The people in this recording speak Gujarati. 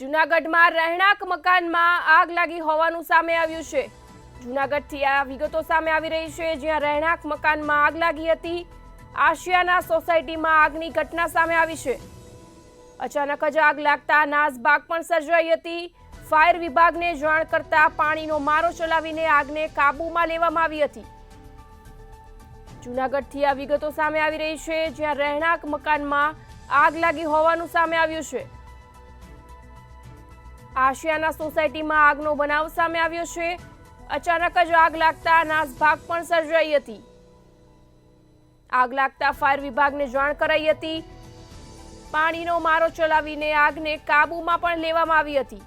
જૂનાગઢમાં રહેણાંક મકાનમાં આગ લાગી હોવાનું સામે આવ્યું છે। જૂનાગઢથી આ વિગતો સામે આવી રહી છે, જ્યાં રહેણાંક મકાનમાં આગ લાગી હતી। આશિયાના સોસાયટીમાં આગની ઘટના સામે આવી છે। અચાનક જ આગ લાગતા નાસભાગ પણ સર્જાઈ હતી। ફાયર વિભાગને જાણ કરતા પાણીનો મારો ચલાવીને આગને કાબૂમાં લેવામાં આવી હતી। જૂનાગઢથી આ વિગતો સામે આવી રહી છે, જ્યાં રહેણાંક મકાનમાં આગ લાગી હોવાનું સામે આવ્યું છે। આશિયાના સોસાયટીમાં આગનો બનાવ સામે આવ્યો છે। અચાનક જ આગ લાગતા નાસભાગ પણ સર્જાઈ હતી। આગ લાગતા ફાયર વિભાગને જાણ કરાઈ હતી। પાણીનો મારો ચલાવીને આગને કાબૂમાં પણ લેવામાં આવી હતી।